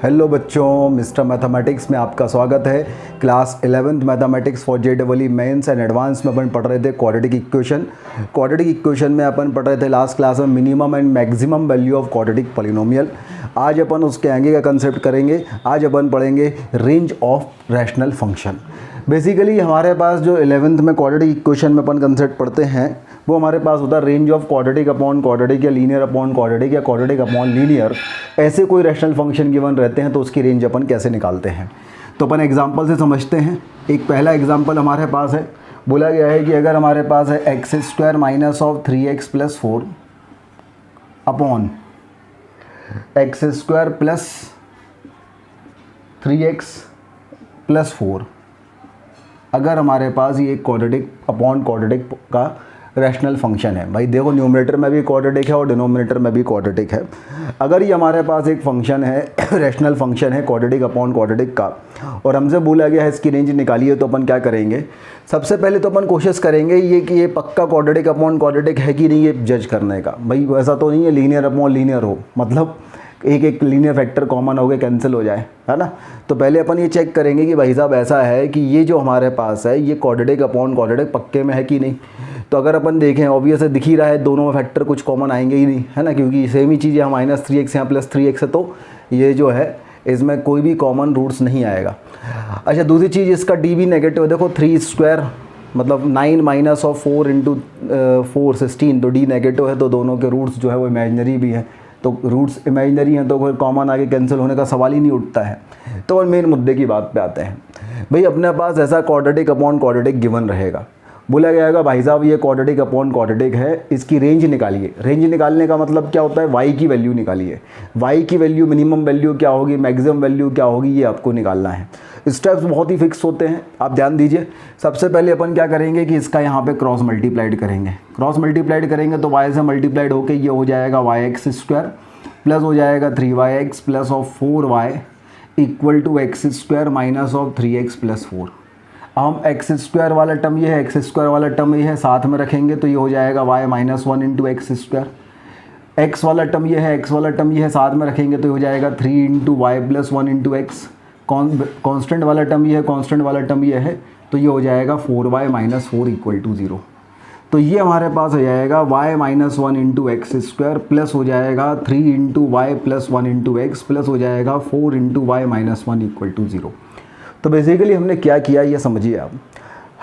Hello बच्चों, mister mathematics में आपका स्वागत है। Class 11th mathematics for JEE Mains and Advance में अपन पढ़ रहे थे क्वाड्रेटिक इक्वेशन। क्वाड्रेटिक इक्वेशन में अपन पढ़ रहे थे लास्ट क्लास में minimum and maximum value of quadratic polynomial. आज अपन उसके आगे का कंसेप्ट करेंगे। आज अपन पढ़ेंगे range of rational function. Basically हमारे पास जो 11th में क्वाड्रेटिक इक्वेशन में अपन कंसेप्ट पढ़ते हैं वो हमारे पास होता है range of quadratic upon quadratic या लीनियर अपॉन क्वाड्रेटिक या क्वाड्रेटिक अपॉन लीनियर। ऐसे कोई रैशनल फंक्शन गिवन रहते हैं तो उसकी रेंज अपन कैसे निकालते हैं, तो अपन एग्जांपल से समझते हैं। एक पहला एग्जांपल हमारे पास है, बोला गया है कि अगर हमारे पास है x² minus of 3x plus 4 upon x² plus 3x plus 4, अगर हमारे पास ये क्वाड्रेटिक अपॉन क्वाड्रेटिक का रैशनल फंक्शन है। भाई देखो, न्यूमरेटर में भी क्वाड्रेटिक है और डिनोमिनेटर में भी क्वाड्रेटिक है। अगर ये हमारे पास एक फंक्शन है, रैशनल फंक्शन है क्वाड्रेटिक अपॉन क्वाड्रेटिक का, और हमसे बोला गया है इसकी रेंज निकालिए, तो अपन क्या करेंगे? सबसे पहले तो अपन कोशिश करेंगे ये कि ये पक्का क्वाड्रेटिक अपॉन क्वाड्रेटिक है कि नहीं, ये जज करने का। भाई वैसा तो नहीं है लीनियर अपॉन लीनियर हो, मतलब एक एक लीनियर फैक्टर कॉमन हो गए, कैंसिल हो जाए, है ना। तो पहले अपन ये चेक करेंगे कि भाई साहब ऐसा है कि ये जो हमारे पास है ये क्वाड्रेटिक अपॉन क्वाड्रेटिक पक्के में है कि नहीं। तो अगर अपन देखें, ऑब्वियस है, दिख ही रहा है दोनों फैक्टर कुछ कॉमन आएंगे ही नहीं, है ना, क्योंकि सेम ही चीज़ है, -3x यहाँ +3x है, तो ये जो है इसमें कोई भी कॉमन रूट्स नहीं आएगा। अच्छा, दूसरी चीज़, इसका डी भी नेगेटिव है। देखो 3² मतलब 9 माइनस ऑफ 4 इंटू 4 16, तो डी नेगेटिव है, तो दोनों के रूट्स जो है वो इमेजनरी भी हैं। तो रूट्स इमेजनरी हैं तो कोई कॉमन आगे कैंसिल होने का सवाल ही नहीं उठता है। तो मेन मुद्दे की बात पे आते हैं। भाई अपने पास ऐसा क्वाड्रेटिक अपॉन क्वाड्रेटिक गिवन रहेगा, बोला गया भाई साहब ये क्वाड्रेटिक अपॉन क्वाड्रेटिक है, इसकी रेंज निकालिए। रेंज निकालने का मतलब क्या होता है? y की वैल्यू निकालिए। y की वैल्यू, मिनिमम वैल्यू क्या होगी, मैक्सिमम वैल्यू क्या होगी, ये आपको निकालना है। स्टेप्स बहुत ही फिक्स होते हैं, आप ध्यान दीजिए। सबसे पहले अपन क्या करेंगे कि इसका यहाँ पे क्रॉस मल्टीप्लाइड करेंगे। क्रॉस मल्टीप्लाइड करेंगे तो y से मल्टीप्लाइड होकर ये हो जाएगा yx² प्लस हो जाएगा 3yx plus of 4y equal to x² minus of 3x plus 4। हम x² वाला टर्म ये है, x² वाला टर्म ये है, साथ में रखेंगे तो ये हो जाएगा y -1 इंटू x²। x वाला टर्म ये है, x वाला टर्म ये है, साथ में रखेंगे तो ये हो जाएगा 3 into y plus 1 into x. Constant वाला टर्म ये है, कॉन्स्टेंट वाला टर्म ये है, तो ये हो जाएगा 4y माइनस 4 इक्वल टू 0। तो ये हमारे पास हो जाएगा y -1 इंटू x² प्लस हो जाएगा 3 into y plus 1 into x plus हो जाएगा 4 into y minus 1 equal to 0। तो बेसिकली हमने क्या किया ये समझिए आप।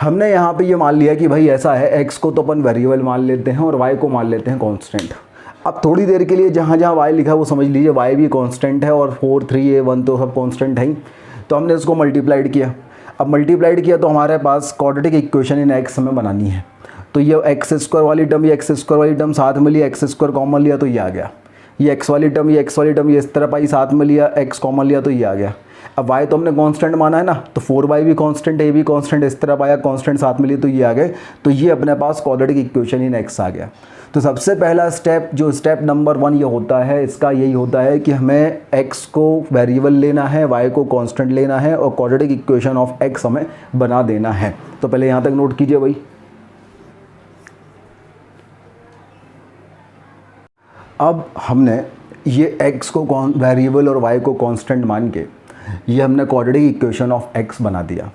हमने यहाँ पे ये मान लिया कि भाई ऐसा है, x को तो अपन वेरिएबल मान लेते हैं और y को मान लेते हैं कांस्टेंट। अब थोड़ी देर के लिए जहाँ जहाँ y लिखा है वो समझ लीजिए y भी कांस्टेंट है और 4 3 1 तो सब कांस्टेंट है ही। तो हमने इसको मल्टीप्लाइड किया। अब मल्टीप्लाइड किया तो हमारे पास क्वाड्रेटिक इक्वेशन इन x हमें बनानी है। तो ये x² वाली टर्म, ये x² वाली टर्म साथ में लिया, x² कॉमन लिया तो ये आ गया। ये x वाली टर्म, ये x वाली टर्म ये इस तरफ आई, साथ में लिया, x कॉमन लिया तो ये आ गया। अब y तो हमने कांस्टेंट माना है ना, तो 4y भी कांस्टेंट है, ये भी कांस्टेंट, इस तरफ आया कांस्टेंट साथ में लिए तो ये आ गए। तो ये अपने पास क्वाड्रेटिक इक्वेशन इन x आ गया। तो सबसे पहला स्टेप, जो स्टेप नंबर 1 ये होता है, इसका यही होता है कि हमें x को वेरिएबल लेना है, y को कांस्टेंट लेना है और क्वाड्रेटिक इक्वेशन ऑफ x हमें बना देना है। तो पहले यहाँ तक नोट कीजिए भाई। अब हमने ये x को वेरिएबल और y को कांस्टेंट मान के ये हमने क्वाड्रेटिक इक्वेशन ऑफ x बना दिया।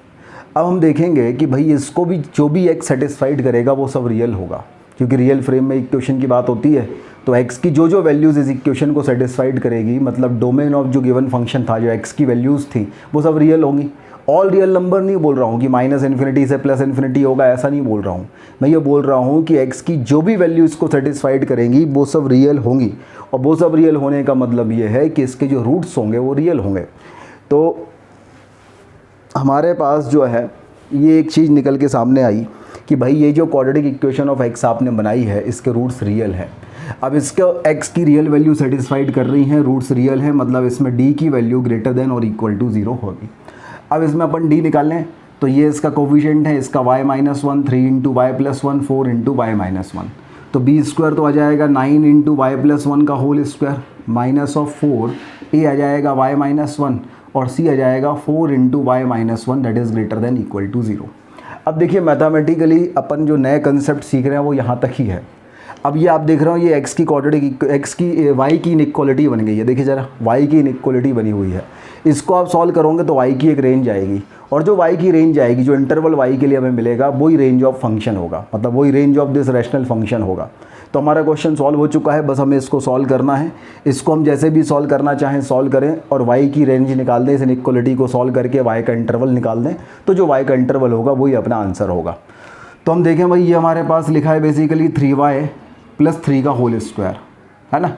अब हम देखेंगे कि भाई इसको भी जो भी x सेटिस्फाइड करेगा वो सब रियल होगा, क्योंकि रियल फ्रेम में इक्वेशन की बात होती है। तो x की जो जो वैल्यूज़ इस इक्वेशन को सेटिस्फाइड करेगी, मतलब डोमेन ऑफ जो गिवन फंक्शन था, जो x की वैल्यूज़ थी, वो सब रियल होंगी। ऑल रियल नंबर नहीं बोल रहा हूँ कि -∞ से +∞ होगा, ऐसा नहीं बोल रहा हूँ। मैं ये बोल रहा हूँ कि x की जो भी वैल्यू इसको सेटिस्फाइड करेंगी वो सब रियल होंगी। और वो सब रियल होने का मतलब ये है कि इसके जो रूट्स होंगे वो रियल होंगे। तो हमारे पास जो है ये एक चीज़ निकल के सामने आई कि भाई ये जो क्वाड्रेटिक इक्वेशन ऑफ x आपने बनाई है, इसके रूट्स रियल है। अब इसके x की रियल वैल्यू सेटिस्फाइड कर रही हैं, रूट्स रियल है, मतलब इसमें d की वैल्यू ग्रेटर देन और इक्वल टू 0 होगी। अब इसमें अपन d निकाल लें तो ये इसका कोफिशिएंट है, इसका y -1 3 into y plus 1 4 into y minus 1। तो b² तो आ जाएगा 9 इंटू वाई प्लस 1 का whole square minus of 4, a आ जाएगा y -1 और c आ जाएगा 4 into y minus 1 that is greater than equal to 0। अब देखिए मैथमेटिकली अपन जो नए कंसेप्ट सीख रहे हैं वो यहाँ तक ही है। अब ये आप देख रहे हो ये एक्स की क्वाड्रेटिक एक्स की वाई की इनइक्वालिटी बन गई है, देखिए ज़रा वाई की इनइक्वालिटी बनी हुई है। इसको आप सॉल्व करोगे तो वाई की एक रेंज आएगी, और जो वाई की रेंज आएगी, जो इंटरवल वाई के लिए हमें मिलेगा, वही रेंज ऑफ फंक्शन होगा, मतलब वही range of this rational function होगा। तो हमारा क्वेश्चन सॉल्व हो चुका है, बस हमें इसको सॉल्व करना है। इसको हम जैसे भी सॉल्व करना चाहें सॉल्व करें और वाई की रेंज निकाल दें, इस इनइक्वालिटी को सॉल्व करके वाई का इंटरवल निकाल दें, तो जो वाई का इंटरवल होगा वही अपना आंसर होगा। तो हम देखें भाई, ये हमारे पास लिखा है बेसिकली 3y + 3 का होल स्क्वायर, है ना,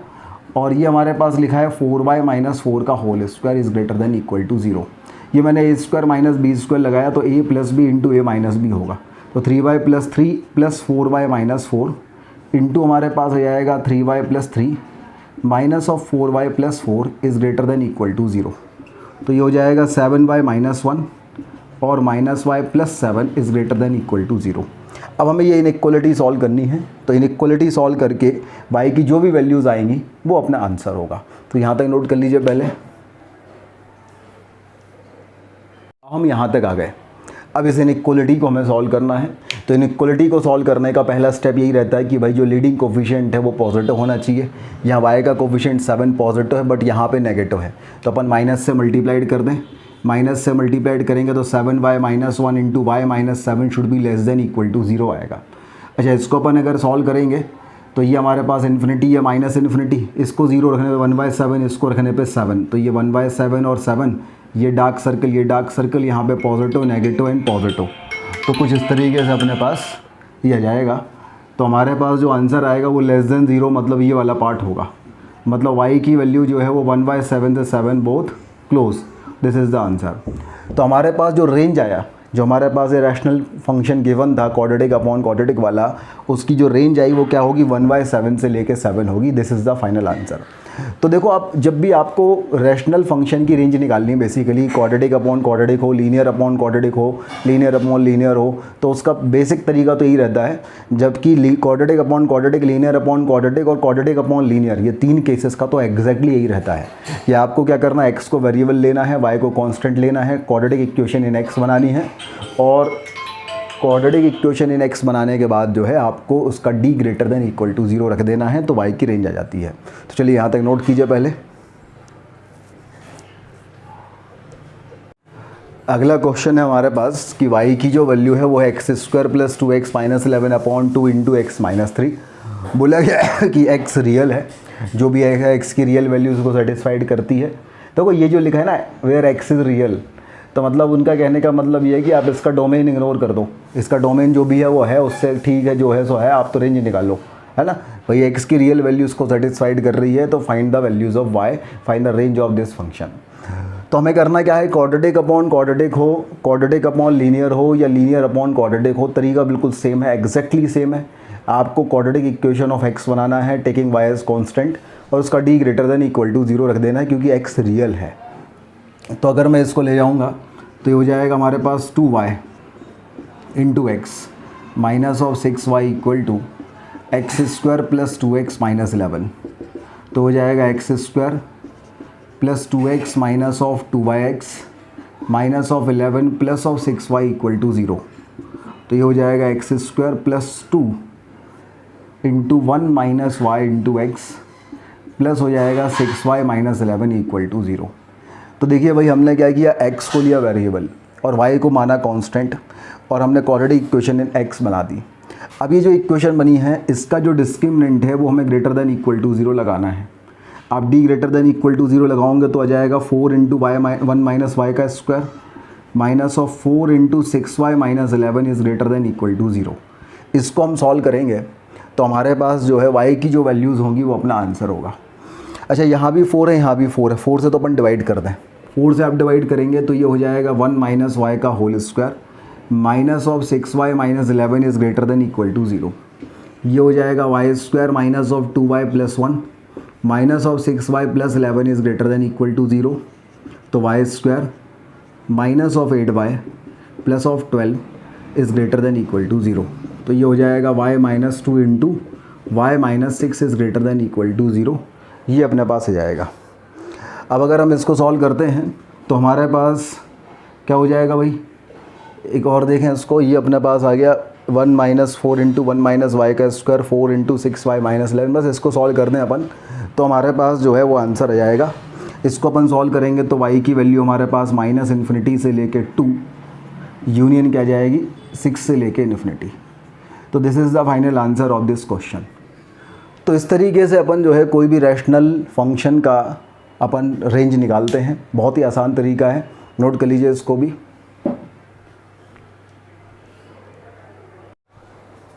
और ये हमारे पास लिखा है 4y - 4 का whole square is greater than equal to 0। ये मैंने a² - b² लगाया तो a + b × a - b होगा। तो 3y + 3 + 4y - 4 इंटू हमारे पास आ जाएगा 3y + 3 minus of 4y + 4 is greater than equal to 0। तो ये हो जाएगा 7y - 1 और -y + 7 is greater than equal to 0। अब हमें ये इनइक्वालिटी सॉल्व करनी है, तो इनइक्वालिटी सॉल्व करके y की जो भी वैल्यूज़ आएंगी वो अपना आंसर होगा। तो यहाँ तक नोट कर लीजिए पहले, हम यहाँ तक आ गए। अब इस इनइक्वालिटी को हमें सॉल्व करना है। तो इनइक्वालिटी को सॉल्व करने का पहला स्टेप यही रहता है कि भाई जो लीडिंग कोफिशिएंट है वो पॉजिटिव होना चाहिए। यहाँ y का कोफिशिएंट 7 पॉजिटिव है, बट यहाँ पे नेगेटिव है, तो अपन माइनस से मल्टीप्लाइड कर दें। माइनस से मल्टीप्लाइड करेंगे तो 7y - 1 into y - 7 should be less than equal to 0 आएगा। अच्छा, इसको अपन अगर सॉल्व करेंगे तो ये हमारे पास इन्फिनिटी है माइनस इन्फिनिटी, इसको 0 रखने पे 1/7, इसको रखने पे 7, तो ये 1/7 और 7, ये डार्क सर्कल यहाँ पे पॉजिटिव, नेगेटिव एंड पॉजिटिव। तो कुछ इस तरीके से अपने पास ये आ जाएगा। तो हमारे पास जो आंसर आएगा वो लेस देन 0, मतलब ये वाला पार्ट होगा, मतलब y की वैल्यू जो है वो 1/7 से 7 both close, this is the answer. तो हमारे पास जो रेंज आया, जो हमारे पास ये रैशनल फंक्शन गिवन था क्वाड्रेटिक अपॉन क्वाड्रेटिक वाला, उसकी जो रेंज आई वो क्या होगी, 1/7 से लेके 7 होगी। This is the final answer. तो देखो, आप जब भी आपको रैशनल फंक्शन की रेंज निकालनी है, बेसिकली क्वाड्रेटिक अपॉन क्वाड्रेटिक हो, लीनियर अपॉन क्वाड्रेटिक हो, लीनियर अपॉन लीनियर हो, तो उसका बेसिक तरीका तो यही रहता है। जबकि quadratic upon quadratic, linear upon quadratic और क्वाड्रेटिक अपॉन लीनियर, ये 3 केसेस का तो एग्जैक्टली यही रहता है कि आपको क्या करना है, x को वेरिएबल लेना है, y को कांस्टेंट लेना है, क्वाड्रेटिक इक्वेशन इन x बनानी है, और क्वाड्रेटिक इक्वेशन इन x बनाने के बाद जो है आपको उसका d greater than equal to 0 रख देना है, तो y की रेंज आ जाती है। तो चलिए यहाँ तक नोट कीजिए पहले। अगला क्वेश्चन है हमारे पास कि y की जो वैल्यू है वो है x² + 2x - 11/2 इंटू x - 3। बोला गया है कि x रियल है, जो भी है x की रियल वैल्यूज़ को सेटिस्फाइड करती है। देखो ये जो लिखा है ना, वेयर x इज़ रियल, तो मतलब उनका कहने का मतलब ये है कि आप इसका डोमेन इग्नोर कर दो, इसका डोमेन जो भी है वो है, उससे ठीक है, जो है सो है, आप तो रेंज निकालो, है ना। भाई एक्स की रियल वैल्यूज़ को सेटिस्फाइड कर रही है, तो find the values of y, find the range of this function. तो हमें करना क्या है, क्वाड्रेटिक अपॉन क्वाड्रेटिक हो, क्वाड्रेटिक अपॉन लीनियर हो, या लीनियर अपॉन क्वाड्रेटिक हो, तरीका बिल्कुल सेम है, एग्जैक्टली सेम है। आपको क्वाड्रेटिक इक्वेशन ऑफ एक्स बनाना है टेकिंग वाई एज कॉन्स्टेंट, और उसका D greater than equal to 0 रख देना है, क्योंकि एक्स रियल है। तो अगर मैं इसको ले जाऊँगा तो ये हो जाएगा हमारे पास 2y into x minus of 6y equal to x² + 2x - 11। तो हो जाएगा x² + 2x minus of 2yx minus of 11 plus of 6y equal to 0। तो ये हो जाएगा x² + 2 into 1 minus y into x plus हो जाएगा 6y - 11 इक्वल टू 0। तो देखिए भाई, हमने क्या किया, x को लिया वेरिएबल और y को माना कांस्टेंट, और हमने क्वाड्रेटिक इक्वेशन इन x बना दी। अब ये जो इक्वेशन बनी है, इसका जो डिस्क्रिमिनेंट है वो हमें ग्रेटर देन इक्वल टू 0 लगाना है। आप d greater than equal to 0 लगाओगे तो आ जाएगा 4 इंटू y 1 माइनस वाई का square minus of 4 into 6y - 11 is greater than equal to 0। इसको हम सॉल्व करेंगे तो हमारे पास जो है y की जो वैल्यूज़ होंगी वो अपना आंसर होगा। अच्छा, यहाँ भी 4 है, यहाँ भी 4 है, 4 से तो अपन डिवाइड कर दें, 4 से आप डिवाइड करेंगे तो ये हो जाएगा 1 माइनस वाई का whole square minus of 6y - 11 is greater than equal to 0। ये हो जाएगा y² minus of 2y + 1 minus of 6y + 11 is greater than equal to 0। तो y² minus of 8y plus of 12 is greater than equal to 0। तो ये हो जाएगा y - 2 into y - 6 is greater than equal to 0। ये अपने पास आ जाएगा। अब अगर हम इसको सॉल्व करते हैं तो हमारे पास क्या हो जाएगा भाई, एक और देखें इसको, ये अपने पास आ गया 1 माइनस 4 इंटू 1 माइनस वाई का स्क्वायर 4 इंटू 6y माइनस 11, बस इसको सॉल्व कर दें अपन तो हमारे पास जो है वो आंसर आ जाएगा। इसको अपन सॉल्व करेंगे तो y की वैल्यू हमारे पास माइनस इन्फिनिटी से लेके 2 यूनियन क्या जाएगी 6 से लेके इन्फिनिटी। तो this is the final answer of this question. तो इस तरीके से अपन जो है कोई भी रैशनल फंक्शन का अपन रेंज निकालते हैं, बहुत ही आसान तरीका है, नोट कर लीजिए इसको भी।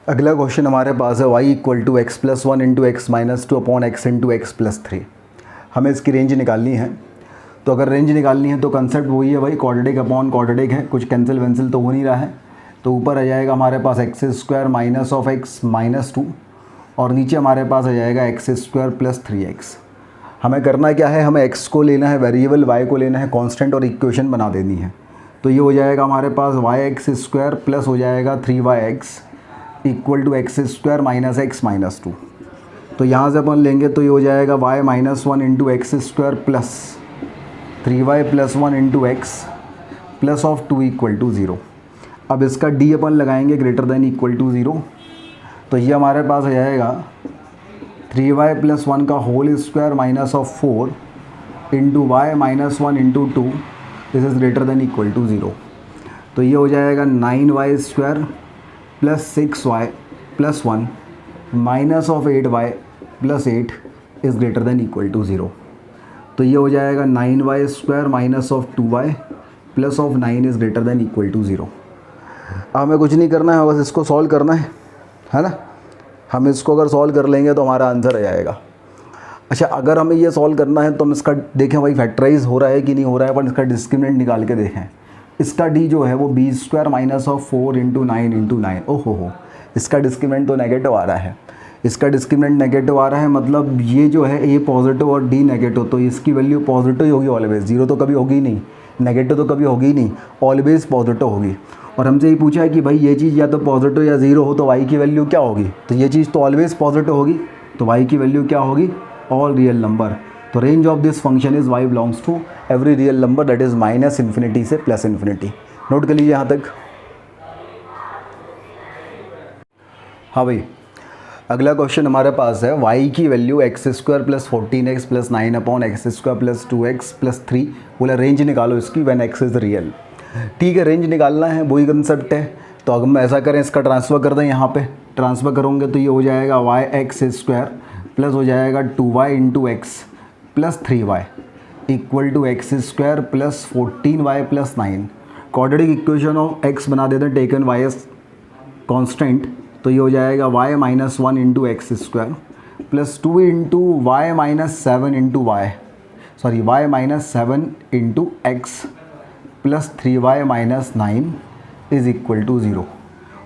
अगला क्वेश्चन हमारे पास है y equal to x plus 1 into x minus 2 upon x into x plus 3। हमें इसकी रेंज निकालनी है। तो अगर रेंज निकालनी है तो कंसेप्ट वही है भाई, क्वाड्रेटिक अपॉन क्वाड्रेटिक है, कुछ कैंसिल वैंसिल तो हो नहीं रहा है। तो ऊपर आ जाएगा हमारे पास x square minus of x minus 2 और नीचे हमारे पास आ जाएगा एक्स स्क्वायर प्लस 3x। हमें करना क्या है, हमें x को लेना है वेरिएबल, y को लेना है कांस्टेंट और इक्वेशन बना देनी है। तो ये हो जाएगा हमारे पास वाई एक्स स्क्वायर प्लस हो जाएगा 3y(x) equal to x square minus x minus 2। तो यहाँ से अपन लेंगे तो ये हो जाएगा y minus 1 into x square plus 3y plus 1 into x plus of 2 equal to 0। अब इसका d अपन लगाएंगे ग्रेटर देन इक्वल टू 0। तो ये हमारे पास आ जाएगा 3y प्लस 1 का whole square minus of 4 into y minus 1 into 2 this is greater than equal to 0। तो ये हो जाएगा 9y square plus 6y plus 1 minus of 8y plus 8 is greater than equal to 0। तो ये हो जाएगा 9y square minus of 2y plus of 9 is greater than equal to 0। हमें कुछ नहीं करना है, बस इसको सॉल्व करना है ना। हम इसको अगर सॉल्व कर लेंगे तो हमारा आंसर आ जाएगा। अच्छा, अगर हमें ये सॉल्व करना है तो हम इसका देखें भाई फैक्टराइज हो रहा है कि नहीं हो रहा है, पर इसका डिस्क्रिमिनेंट निकाल के देखें। इसका d जो है वो b square minus of 4 into 9 into 9। ओहो, इसका डिस्क्रिमिनेंट तो नेगेटिव आ रहा है। इसका डिस्क्रिमिनेंट नेगेटिव आ रहा है, मतलब ये जो है a पॉजिटिव और d नेगेटिव, तो इसकी वैल्यू पॉजिटिव ही होगी ऑलवेज, जीरो तो कभी होगी नहीं, नेगेटिव तो कभी होगी नहीं, ऑलवेज पॉजिटिव होगी। और हमसे ये पूछा है कि भाई ये चीज़ या तो पॉजिटिव या ज़ीरो हो तो y की वैल्यू क्या होगी, तो ये चीज़ तो ऑलवेज पॉजिटिव होगी, तो y की वैल्यू क्या होगी, ऑल रियल नंबर। तो range of this function is y belongs to every real number that is minus infinity से प्लस इन्फिनिटी। नोट कर लीजिए यहाँ तक। हाँ भाई, अगला क्वेश्चन हमारे पास है y की value x square plus 14x plus 9 upon x square plus 2x plus 3। बोला रेंज निकालो इसकी व्हेन x इज़ रियल। ठीक है, रेंज निकालना है, वही कंसेप्ट है। तो अगर हम ऐसा करें, इसका ट्रांसफ़र कर दें, यहाँ पे ट्रांसफ़र करोगे तो ये हो जाएगा वाई एक्स स्क्वायर प्लस हो जाएगा 2y into x plus 3y equal to x square plus 14y plus 9। Quadratic equation of x बना देते हैं, टेकन y एस कॉन्स्टेंट। तो ये हो जाएगा y minus 1 into x square plus 2 into y minus 7 into y, sorry y minus 7 into x plus 3y minus 9 is equal to 0।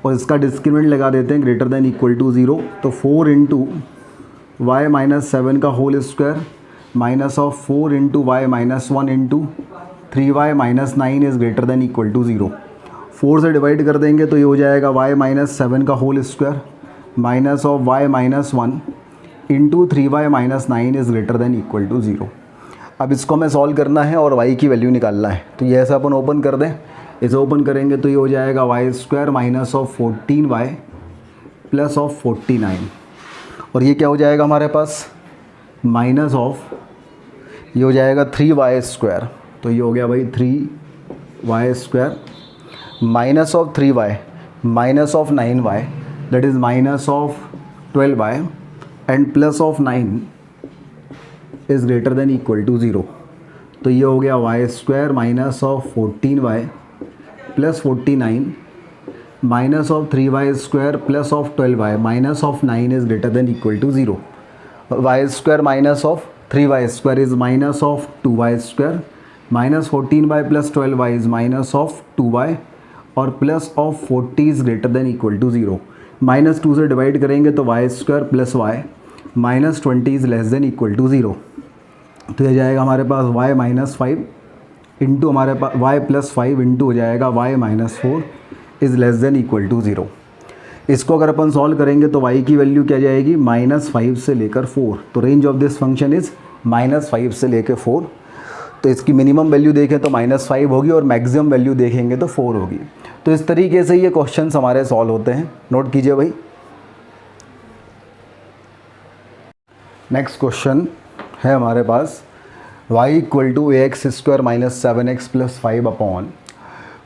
और इसका discriminant लगा देते हैं ग्रेटर देन इक्वल टू 0। तो 4 इंटू वाई माइनस 7 का whole square minus of 4 into y minus 1 into 3y minus 9 is greater than equal to 0। 4 से divide कर देंगे तो ये हो जाएगा y माइनस 7 का whole square minus of y minus 1 into 3y minus 9 is greater than equal to 0। अब इसको हमें सॉल्व करना है और y की वैल्यू निकालना है। तो ये ऐसा अपन ओपन कर दें, इसे ओपन करेंगे तो ये हो जाएगा y square minus of 14y plus of 49 और ये क्या हो जाएगा हमारे पास माइनस ऑफ, ये हो जाएगा 3y स्क्वायर। तो ये हो गया भाई 3y square minus of 3y minus of 9y that is minus of 12y and plus of 9 is greater than equal to 0। तो ये हो गया y square minus of 14y plus 49 minus of 3y square plus of 12y minus of 9 is greater than equal to 0। y square minus of 3y square is minus of 2y square minus 14y plus 12y is minus of 2y और plus of 40 is greater than equal to 0। Minus 2 से divide करेंगे तो y square plus y minus 20 is less than equal to 0। तो यह जाएगा हमारे पास y minus 5 into हमारे पास y प्लस 5 इंटू हो जाएगा y minus 4 is less than equal to 0। इसको अगर अपन सॉल्व करेंगे तो y की वैल्यू क्या जाएगी -5 से लेकर 4। तो range of this function is -5 से लेकर 4। तो इसकी मिनिमम वैल्यू देखें तो -5 होगी और मैक्सिमम वैल्यू देखेंगे तो 4 होगी। तो तो इस तरीके से ये क्वेश्चंस हमारे सॉल्व होते हैं, नोट कीजिए भाई। नेक्स्ट क्वेश्चन है हमारे पास y equal to a x square minus 7x plus 5 upon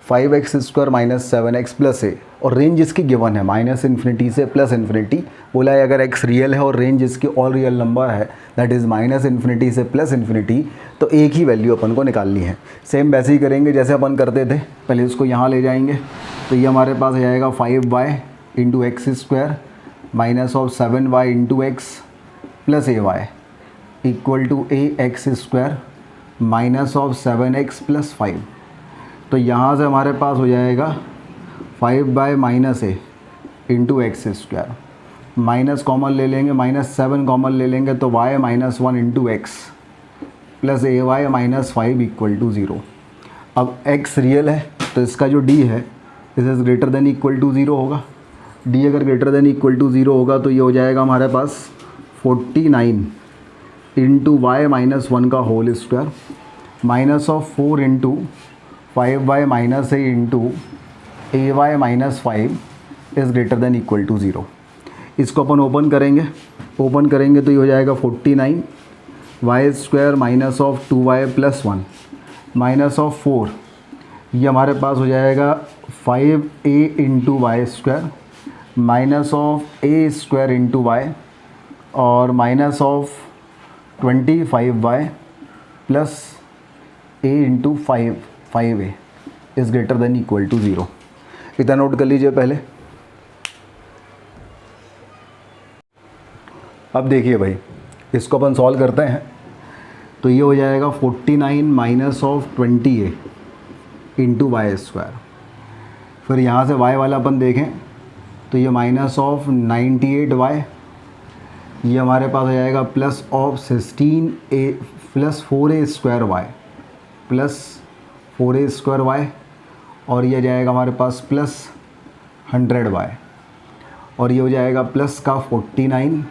5x square minus 7x plus a, और रेंज इसकी गिवन है माइनस इन्फिनिटी से प्लस इन्फिनिटी। बोला है अगर x रियल है और रेंज इसकी ऑल रियल नंबर है, दैट इज़ माइनस इन्फिनिटी से प्लस इन्फिनिटी, तो एक ही वैल्यू अपन को निकालनी है। सेम वैसे ही करेंगे जैसे अपन करते थे, पहले इसको यहाँ ले जाएंगे तो ये हमारे पास आ जाएगा 5y into x square minus of 7y into x plus a y equal to a x square minus of 7x plus 5। तो यहाँ से हमारे पास हो जाएगा 5 minus a into x square, minus common ले लेंगे, माइनस 7 कॉमन ले लेंगे तो y minus 1 into x plus a y minus 5 equal to 0। अब x रियल है तो इसका जो d है this is greater than equal to 0 होगा। d अगर ग्रेटर देन इक्वल टू 0 होगा तो ये हो जाएगा हमारे पास 49 इंटू वाई माइनस 1 का whole square minus of 4 into 5y minus a into a y minus 5 is greater than equal to 0। इसको अपन ओपन करेंगे तो ये हो जाएगा 49 y square minus of 2y plus 1 minus of 4, ये हमारे पास हो जाएगा 5a into y square minus of a square into y और minus of 25y plus a into 5a is greater than equal to 0। इतना नोट कर लीजिए पहले। अब देखिए भाई, इसको अपन सॉल्व करते हैं तो ये हो जाएगा 49 minus of 20a into y square. फिर यहाँ से y वाला अपन देखें तो ये माइनस ऑफ 98y, ये हमारे पास आ जाएगा plus of 16a plus 4a square y plus 4a square y, और ये जाएगा हमारे पास प्लस 100y, और ये हो जाएगा प्लस का 49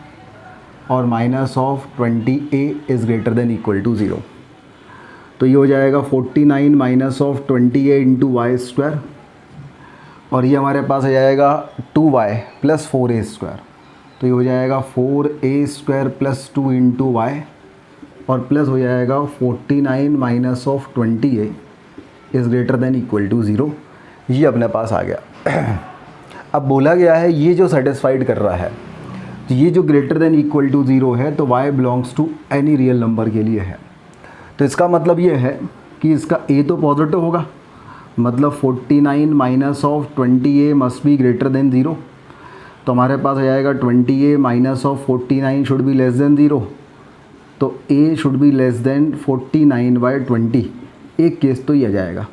और minus of 20a is greater than equal to 0। तो ये हो जाएगा 49 minus of 20a into y square, और ये हमारे पास आ जाएगा 2y प्लस 4a स्क्वायर, तो ये हो जाएगा 4a square plus 2 into y, और प्लस हो जाएगा 49 minus of 20a is greater than equal to 0। ये अपने पास आ गया। अब बोला गया है ये जो सेटिस्फाइड कर रहा है, तो ये जो ग्रेटर देन इक्वल टू 0 है तो y belongs to any real number के लिए है। तो इसका मतलब ये है कि इसका a तो पॉजिटिव होगा, मतलब 49 minus of 20a must be greater than 0। तो हमारे पास आ जाएगा 20a minus of 49 should be less then 0, तो a should be less then 49 by 20। एक केस तो ये आ जाएगा,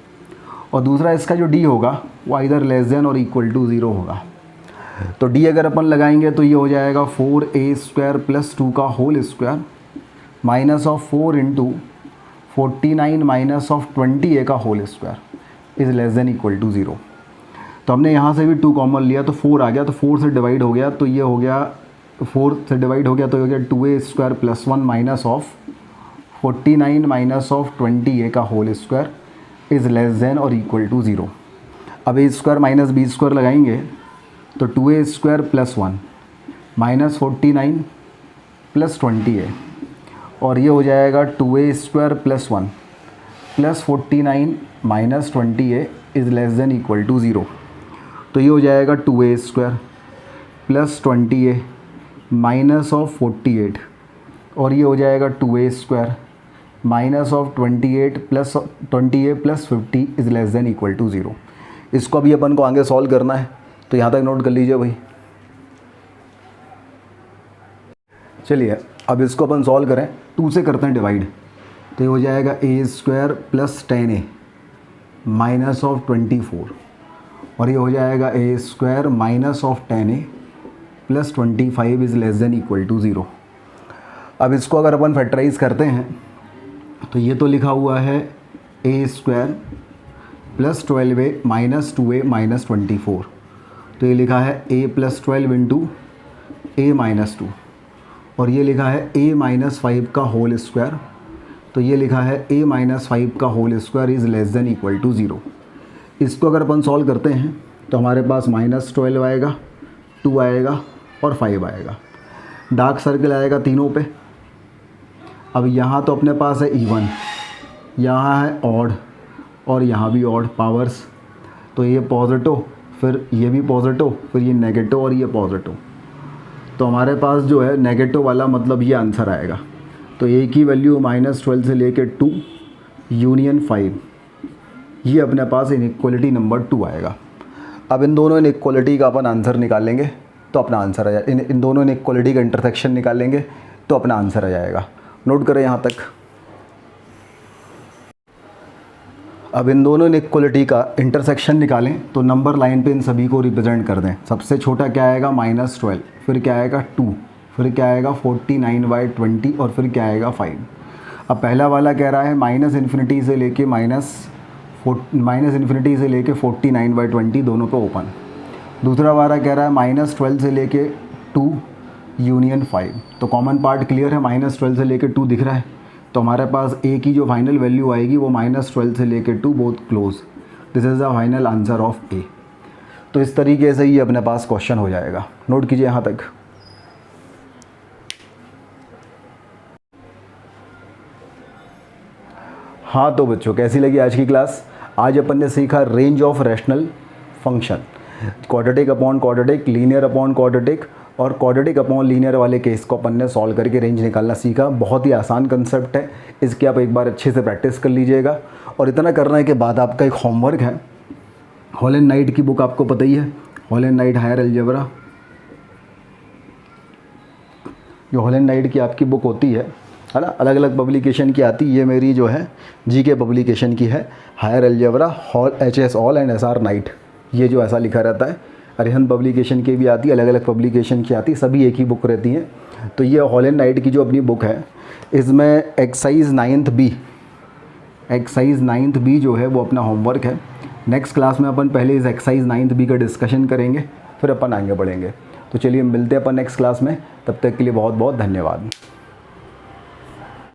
और दूसरा इसका जो d होगा वो इधर लेस देन और इक्वल टू 0 होगा। तो d अगर अपन लगाएंगे तो ये हो जाएगा 4a स्क्वायर प्लस 2 का whole square minus of 4 into 49 minus of 20a का whole square is less than equal to 0। तो हमने यहाँ से भी 2 कॉमन लिया तो 4 आ गया, तो 4 से डिवाइड हो गया तो ये हो गया 4 से डिवाइड हो गया तो ये हो गया 2a square plus 1 minus of 49 minus of 20a का whole square is less than और इक्वल टू 0। अब a square minus b square लगाएंगे तो 2a square plus 1 minus 49 plus 20a, और ये हो जाएगा 2a square plus 1 plus 49 minus 20a is less than equal to 0। तो ये हो जाएगा 2a square plus 20a minus of 48, और ये हो जाएगा 2a square minus of 28 plus 20a plus 50 is less than equal to 0। इसको अभी अपन को आगे सॉल्व करना है, तो यहाँ तक नोट कर लीजिए भाई। चलिए अब इसको अपन सॉल्व करें, 2 से करते हैं डिवाइड, तो ये हो जाएगा a square plus 10a minus of 24, और ये हो जाएगा a square minus of 10a plus 25 is less than equal to 0। अब इसको अगर अपन फैक्टराइज करते हैं तो ये तो लिखा हुआ है a square plus 12a minus 2a minus 24, तो ये लिखा है a plus 12 into a minus 2, और ये लिखा है a माइनस 5 का होल स्क्वायर, तो ये लिखा है a माइनस 5 का whole square is less than equal to 0। इसको अगर अपन सॉल्व करते हैं तो हमारे पास -12 आएगा, 2 आएगा और 5 आएगा। डार्क सर्कल आएगा तीनों पे। अब यहाँ तो अपने पास है इवन, यहाँ है ऑड और यहाँ भी ऑड पावर्स, तो ये पॉजिटिव, फिर ये भी पॉजिटिव, फिर ये नेगेटिव और ये पॉजिटिव। तो हमारे पास जो है नेगेटिव वाला मतलब ये आंसर आएगा। तो ए की वैल्यू -12 से लेके 2 यूनियन 5, ये अपने पास इनइक्वालिटी नंबर 2 आएगा। अब इन दोनों इनइक्वालिटी का अपन आंसर निकालेंगे तो अपना आंसर आ जाएगा। इन दोनों इनइक्वालिटी का इंटरसेक्शन निकालेंगे तो अपना आंसर आ जाएगा। नोट करें यहाँ तक। अब इन दोनों इनइक्वालिटी का इंटरसेक्शन निकालें तो नंबर लाइन पे इन सभी को रिप्रेजेंट कर दें। सबसे छोटा क्या आएगा -12, फिर क्या आएगा 2, फिर क्या आएगा 49/20 और फिर क्या आएगा 5। अब पहला वाला कह रहा है -∞ से लेके -∞ से लेके 49/20 दोनों पे ओपन। दूसरा वाला कह रहा है -12 से लेके 2 यूनियन 5। तो कॉमन पार्ट क्लियर है, -12 से लेके 2 दिख रहा है, तो हमारे पास ए की जो फाइनल वैल्यू आएगी वो -12 से लेके 2 both close. This is the final answer of a. तो इस तरीके से ये अपने पास क्वेश्चन हो जाएगा। नोट कीजिए यहाँ तक। हाँ तो बच्चों, कैसी लगी आज की क्लास? आज अपन ने सीखा range of rational function, quadratic upon quadratic, linear upon quadratic और क्वाड्रेटिक अपॉन लीनियर वाले केस को अपन ने सॉल्व करके रेंज निकालना सीखा। बहुत ही आसान कंसेप्ट है, इसकी आप एक बार अच्छे से प्रैक्टिस कर लीजिएगा। और इतना करने के बाद आपका एक होमवर्क है, हॉल एंड नाइट की बुक आपको पता ही है, Hall and Knight higher algebra. जो हॉल एंड नाइट की आपकी बुक होती है ना, अलग अलग पब्लिकेशन की आती है। ये मेरी जो है जीके पब्लिकेशन की है, higher algebra Hall HS Hall and SR Knight, ये जो ऐसा लिखा रहता है। अरिहंत पब्लिकेशन की भी आती है, अलग अलग पब्लिकेशन की आती है, सभी एक ही बुक रहती हैं। तो ये हॉल एंड नाइट की जो अपनी बुक है, इसमें एक्सरसाइज 9th बी जो है वो अपना होमवर्क है। नेक्स्ट क्लास में अपन पहले इस एक्सरसाइज 9th बी का डिस्कशन करेंगे, फिर अपन आगे बढ़ेंगे। तो चलिए मिलते हैं अपन नेक्स्ट क्लास में, तब तक के लिए बहुत बहुत धन्यवाद।